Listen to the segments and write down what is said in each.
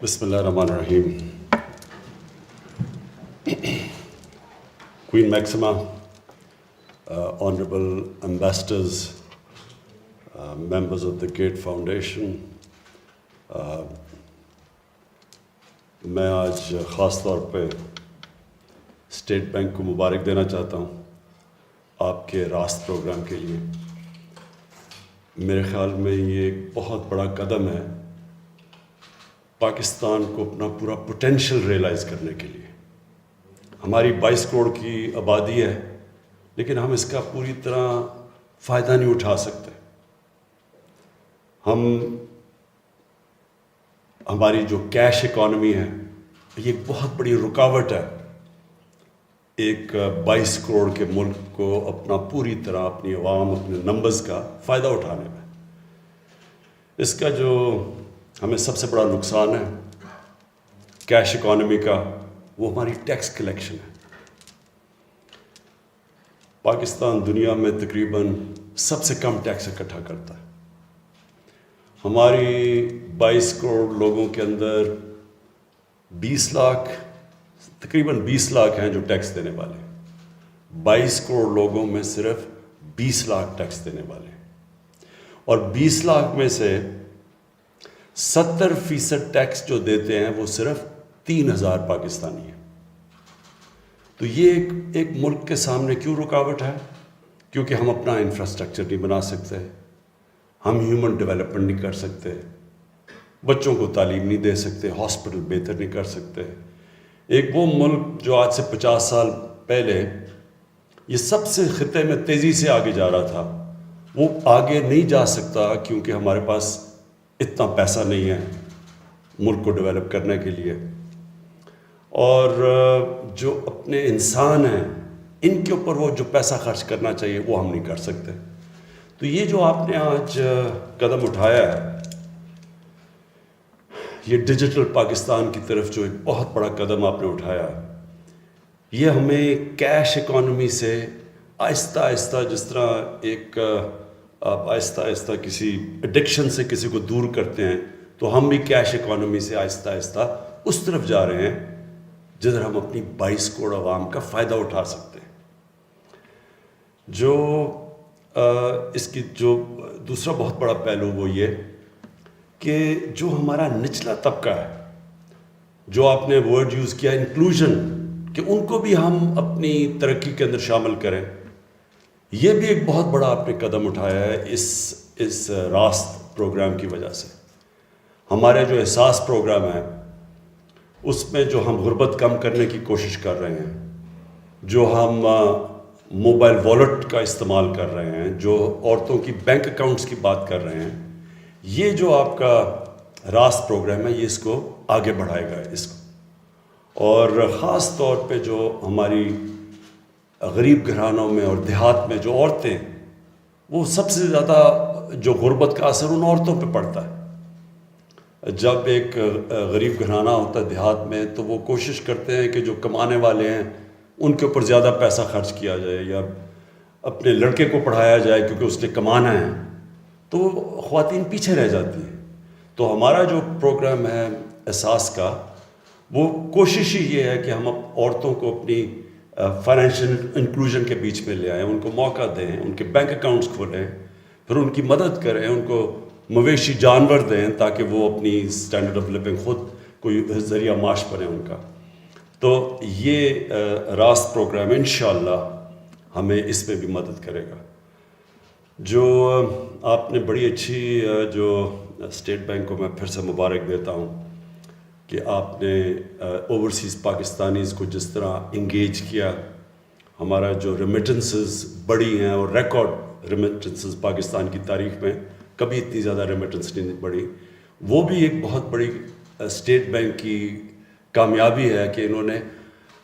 بسم اللہ الرحمن الرحیم. Queen Maxima, honorable ambassadors, members of the Gate Foundation, میں آج خاص طور پہ اسٹیٹ بینک کو مبارک دینا چاہتا ہوں آپ کے راست پروگرام کے لیے. میرے خیال میں یہ ایک بہت بڑا قدم ہے پاکستان کو اپنا پورا پوٹینشیل ریئلائز کرنے کے لیے. ہماری 22 کروڑ کی آبادی ہے لیکن ہم اس کا پوری طرح فائدہ نہیں اٹھا سکتے. ہماری جو کیش اکانومی ہے یہ ایک بہت بڑی رکاوٹ ہے ایک 22 کروڑ کے ملک کو اپنا پوری طرح اپنی عوام اپنے نمبرز کا فائدہ اٹھانے میں. اس کا جو ہمیں سب سے بڑا نقصان ہے کیش اکانومی کا وہ ہماری ٹیکس کلیکشن ہے. پاکستان دنیا میں تقریباً سب سے کم ٹیکس اکٹھا کرتا ہے. ہماری 22 کروڑ لوگوں کے اندر 20 لاکھ تقریباً 20 لاکھ ہیں جو ٹیکس دینے والے ہیں. 22 کروڑ لوگوں میں صرف 20 لاکھ ٹیکس دینے والے ہیں اور 20 لاکھ میں سے 70% ٹیکس جو دیتے ہیں وہ صرف 3000 پاکستانی ہیں. تو یہ ایک ملک کے سامنے کیوں رکاوٹ ہے؟ کیونکہ ہم اپنا انفراسٹرکچر نہیں بنا سکتے, ہم ہیومن ڈیولپمنٹ نہیں کر سکتے, بچوں کو تعلیم نہیں دے سکتے, ہاسپٹل بہتر نہیں کر سکتے. ایک وہ ملک جو آج سے 50 سال پہلے یہ سب سے خطے میں تیزی سے آگے جا رہا تھا وہ آگے نہیں جا سکتا کیونکہ ہمارے پاس اتنا پیسہ نہیں ہے ملک کو ڈیولپ کرنے کے لیے. اور جو اپنے انسان ہیں ان کے اوپر وہ جو پیسہ خرچ کرنا چاہیے وہ ہم نہیں کر سکتے. تو یہ جو آپ نے آج قدم اٹھایا ہے یہ ڈیجیٹل پاکستان کی طرف جو ایک بہت بڑا قدم آپ نے اٹھایا یہ ہمیں کیش اکانومی سے آہستہ آہستہ جس طرح ایک آپ آہستہ آہستہ کسی ایڈکشن سے کسی کو دور کرتے ہیں تو ہم بھی کیش اکانومی سے آہستہ آہستہ اس طرف جا رہے ہیں جدھر ہم اپنی 22 کروڑ عوام کا فائدہ اٹھا سکتے ہیں. جو اس کی جو دوسرا بہت بڑا پہلو وہ یہ کہ جو ہمارا نچلا طبقہ ہے جو آپ نے ورڈ یوز کیا انکلوژن کہ ان کو بھی ہم اپنی ترقی کے اندر شامل کریں, یہ بھی ایک بہت بڑا آپ نے قدم اٹھایا ہے اس راست پروگرام کی وجہ سے. ہمارے جو احساس پروگرام ہے اس میں جو ہم غربت کم کرنے کی کوشش کر رہے ہیں, جو ہم موبائل والیٹ کا استعمال کر رہے ہیں, جو عورتوں کی بینک اکاؤنٹس کی بات کر رہے ہیں, یہ جو آپ کا راست پروگرام ہے یہ اس کو آگے بڑھائے گا اس کو. اور خاص طور پہ جو ہماری غریب گھرانوں میں اور دیہات میں جو عورتیں وہ سب سے زیادہ جو غربت کا اثر ان عورتوں پہ پڑتا ہے. جب ایک غریب گھرانہ ہوتا ہے دیہات میں تو وہ کوشش کرتے ہیں کہ جو کمانے والے ہیں ان کے اوپر زیادہ پیسہ خرچ کیا جائے یا اپنے لڑکے کو پڑھایا جائے کیونکہ اس نے کمانا ہے, تو خواتین پیچھے رہ جاتی ہیں. تو ہمارا جو پروگرام ہے احساس کا وہ کوشش ہی یہ ہے کہ ہم عورتوں کو اپنی فائنینشیل انکلوژن کے بیچ میں لے آئیں, ان کو موقع دیں, ان کے بینک اکاؤنٹس کھولیں, پھر ان کی مدد کریں, ان کو مویشی جانور دیں تاکہ وہ اپنی اسٹینڈرڈ آف لیونگ خود کوئی ذریعہ معاش بنے ان کا. تو یہ راست پروگرام انشاءاللہ ہمیں اس میں بھی مدد کرے گا. جو آپ نے بڑی اچھی جو اسٹیٹ بینک کو میں پھر سے مبارک دیتا ہوں کہ آپ نے اوورسیز پاکستانیز کو جس طرح انگیج کیا. ہمارا جو ریمیٹنسز بڑی ہیں اور ریکارڈ ریمیٹنسز پاکستان کی تاریخ میں کبھی اتنی زیادہ ریمیٹنس نہیں بڑھی, وہ بھی ایک بہت بڑی اسٹیٹ بینک کی کامیابی ہے کہ انہوں نے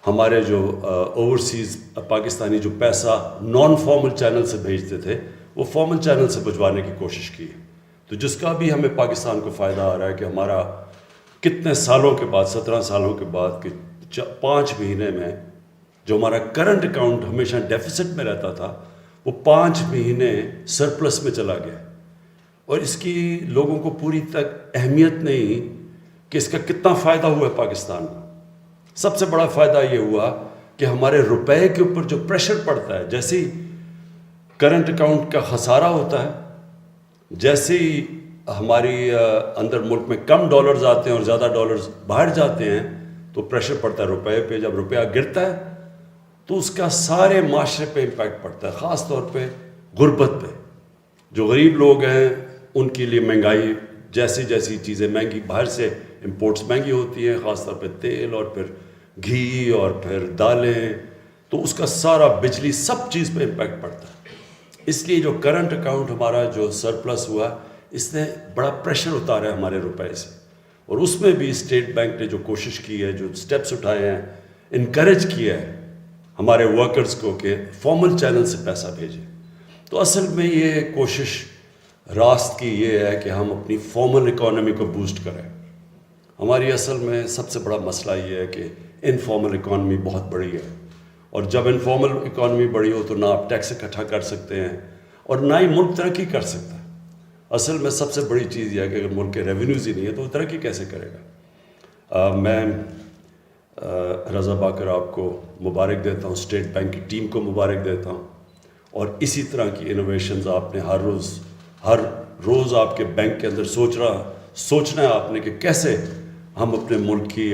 ہمارے جو اوورسیز پاکستانی جو پیسہ نان فارمل چینل سے بھیجتے تھے وہ فارمل چینل سے بھجوانے کی کوشش کی. تو جس کا بھی ہمیں پاکستان کو فائدہ آ رہا ہے کہ ہمارا کتنے سالوں کے بعد 17 سالوں کے بعد کہ 5 مہینے میں جو ہمارا کرنٹ اکاؤنٹ ہمیشہ ڈیفیسٹ میں رہتا تھا وہ 5 مہینے سرپلس میں چلا گیا. اور اس کی لوگوں کو پوری تک اہمیت نہیں کہ اس کا کتنا فائدہ ہوا ہے پاکستان کو. سب سے بڑا فائدہ یہ ہوا کہ ہمارے روپے کے اوپر جو پریشر پڑتا ہے، جیسے ہی کرنٹ اکاؤنٹ کا خسارہ ہوتا ہے، جیسے ہی ہماری اندر ملک میں کم ڈالرز آتے ہیں اور زیادہ ڈالرز باہر جاتے ہیں تو پریشر پڑتا ہے روپے پہ. جب روپیہ گرتا ہے تو اس کا سارے معاشرے پہ امپیکٹ پڑتا ہے، خاص طور پہ غربت پہ. جو غریب لوگ ہیں ان کے لیے مہنگائی، جیسی جیسی چیزیں مہنگی، باہر سے امپورٹس مہنگی ہوتی ہیں، خاص طور پہ تیل اور پھر گھی اور پھر دالیں، تو اس کا سارا بجلی سب چیز پہ امپیکٹ پڑتا ہے. اس لیے جو کرنٹ اکاؤنٹ ہمارا جو سرپلس ہوا، اس نے بڑا پریشر اتارا ہے ہمارے روپے سے. اور اس میں بھی اسٹیٹ بینک نے جو کوشش کی ہے، جو سٹیپس اٹھائے ہیں، انکریج کیا ہے ہمارے ورکرز کو کہ فارمل چینل سے پیسہ بھیجیں. تو اصل میں یہ کوشش راست کی یہ ہے کہ ہم اپنی فارمل اکانومی کو بوسٹ کریں. ہماری اصل میں سب سے بڑا مسئلہ یہ ہے کہ انفارمل اکانومی بہت بڑی ہے، اور جب انفارمل اکانومی بڑی ہو تو نہ آپ ٹیکس اکٹھا کر سکتے ہیں اور نہ ہی ملک ترقی کر سکتا ہے. اصل میں سب سے بڑی چیز یہ ہے کہ اگر ملک کے ریونیوز ہی نہیں ہے تو وہ ترقی کیسے کرے گا. میں رضا باقر آپ کو مبارک دیتا ہوں، اسٹیٹ بینک کی ٹیم کو مبارک دیتا ہوں، اور اسی طرح کی انوویشنز آپ نے ہر روز آپ کے بینک کے اندر سوچنا ہے آپ نے کہ کیسے ہم اپنے ملک کی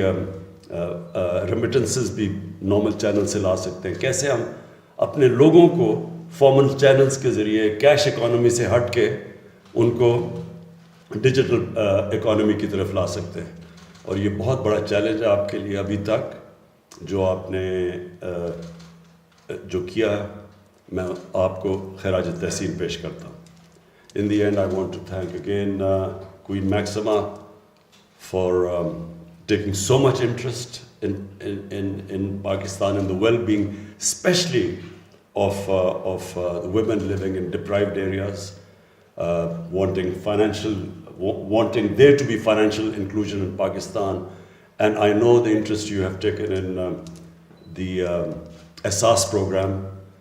ریمیٹنسز بھی نارمل چینل سے لا سکتے ہیں، کیسے ہم اپنے لوگوں کو فارمل چینلز کے ذریعے کیش اکانومی سے ہٹ کے ان کو ڈیجیٹل اکانومی کی طرف لا سکتے ہیں. اور یہ بہت بڑا چیلنج ہے آپ کے لیے ابھی تک جو آپ نے جو کیا ہے. میں آپ کو خراج تحسین پیش کرتا ہوں. In the end, I want to thank again Queen Maxima for taking so much interest in Pakistan and the well-being, especially of the women living in deprived areas, wanting there to be financial inclusion in Pakistan. And I know the interest you have taken in the Asas program,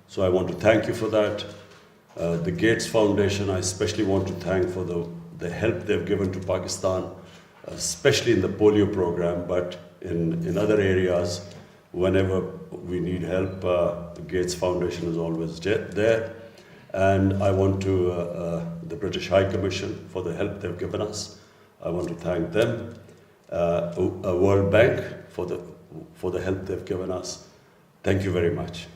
so I want to thank you for that. The Gates Foundation, I especially want to thank for the help they've given to Pakistan, especially in the polio program, but in other areas, whenever we need help, the Gates Foundation is always there. And I want to, the British High Commission for the help they've given us. I want to thank them. World Bank for the help they've given us. Thank you very much.